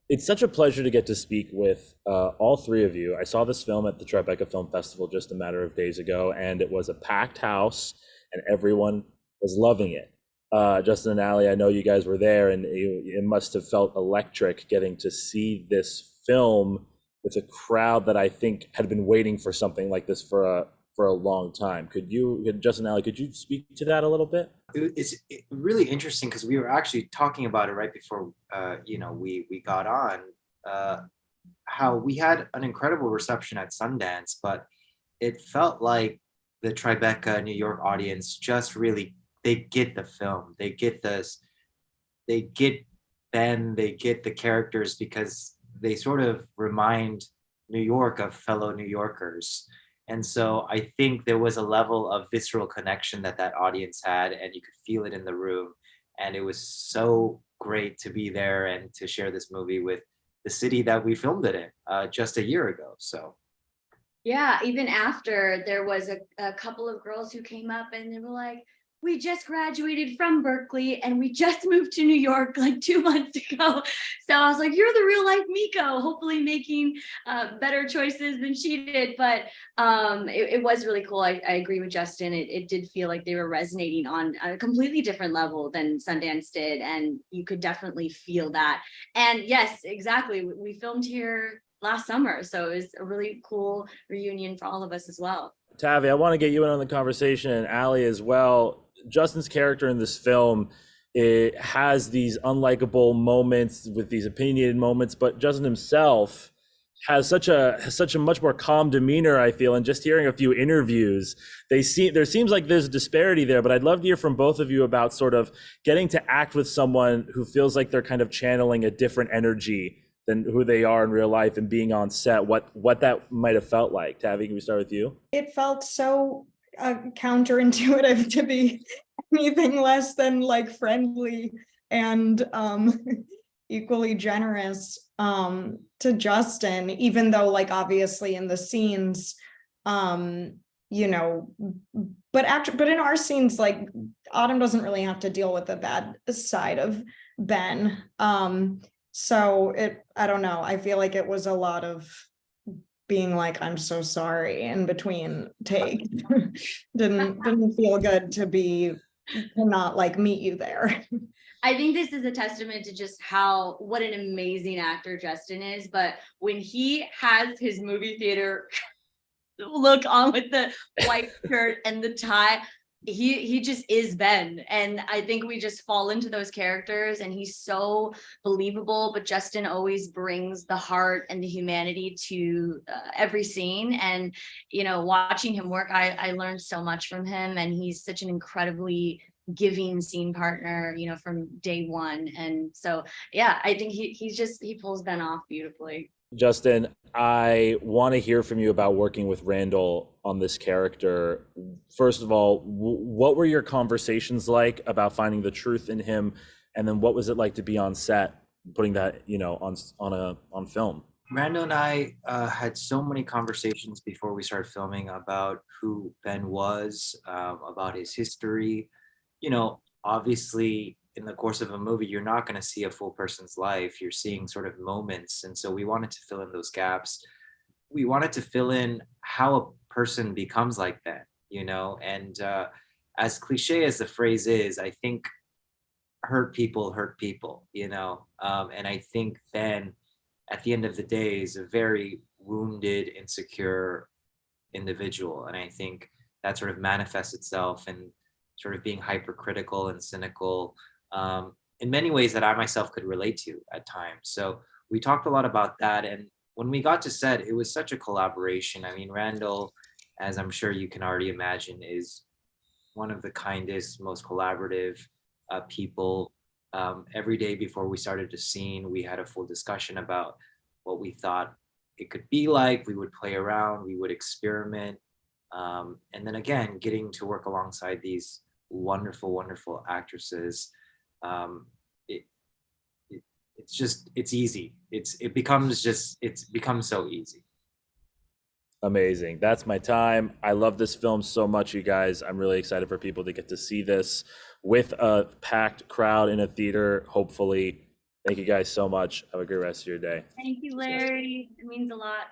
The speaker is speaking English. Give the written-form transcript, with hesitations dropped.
It's such a pleasure to get to speak with all three of you. I saw this film at the Tribeca Film Festival just a matter of days ago, and it was a packed house, and everyone was loving it. Justin and Ali, I know you guys were there, and it must have felt electric getting to see this film with a crowd that I think had been waiting for something like this for a long time. Justin and Ali, could you speak to that a little bit? It's really interesting because we were actually talking about it right before we got on. Uh, how we had an incredible reception at Sundance, but it felt like the Tribeca New York audience just really they get the film, they get this, they get Ben, they get the characters because they sort of remind New York of fellow New Yorkers. And so I think there was a level of visceral connection that that audience had, and you could feel it in the room. And it was so great to be there and to share this movie with the city that we filmed it in just a year ago. So Yeah, even after there was a couple of girls who came up and they were like, we just graduated from Berkeley and we just moved to New York like 2 months ago. So I was like, you're the real life Miko, hopefully making better choices than she did. But it was really cool. I agree with Justin. It did feel like they were resonating on a completely different level than Sundance did. And you could definitely feel that. And yes, exactly. We filmed here last summer. So it was a really cool reunion for all of us as well. Tavi, I want to get you in on the conversation, and Ali as well. Justin's character in this film, it has these unlikable moments with these opinionated moments, but Justin himself has such a much more calm demeanor, I feel. And just hearing a few interviews, there seems like there's a disparity there, but I'd love to hear from both of you about sort of getting to act with someone who feels like they're kind of channeling a different energy than who they are in real life, and being on set, what that might have felt like. Tavi, can we start with you? It felt so counterintuitive to be anything less than like friendly and equally generous to Justin, even though like obviously in the scenes, you know, but in our scenes, like Autumn doesn't really have to deal with the bad side of Ben. So I don't know. I feel like it was a lot of being like, I'm so sorry in between takes. didn't feel good to not like meet you there. I think this is a testament to just what an amazing actor Justin is. But when he has his movie theater look on with the white shirt and the tie, he just is Ben. And I think we just fall into those characters, and he's so believable. But Justin always brings the heart and the humanity to every scene. And watching him work, I learned so much from him, and he's such an incredibly giving scene partner, from day one. And so yeah, I think he pulls Ben off beautifully. Justin, I want to hear from you about working with Randall on this character. First of all, what were your conversations like about finding the truth in him, and then what was it like to be on set, putting that on film? Randall and I had so many conversations before we started filming about who Ben was, about his history. Obviously in the course of a movie, you're not going to see a full person's life. You're seeing sort of moments. And so we wanted to fill in those gaps. We wanted to fill in how a person becomes like that, and as cliche as the phrase is, I think hurt people, and I think Ben, at the end of the day, is a very wounded, insecure individual. And I think that sort of manifests itself in sort of being hypercritical and cynical, in many ways that I myself could relate to at times. So we talked a lot about that. And when we got to set, it was such a collaboration. I mean, Randall, as I'm sure you can already imagine, is one of the kindest, most collaborative people. Every day before we started the scene, we had a full discussion about what we thought it could be like. We would play around, we would experiment. And then again, getting to work alongside these wonderful, wonderful actresses, it's easy. It becomes so easy. Amazing. That's my time. I love this film so much, you guys. I'm really excited for people to get to see this with a packed crowd in a theater, hopefully. Thank you guys so much. Have a great rest of your day. Thank you, Larry. It means a lot.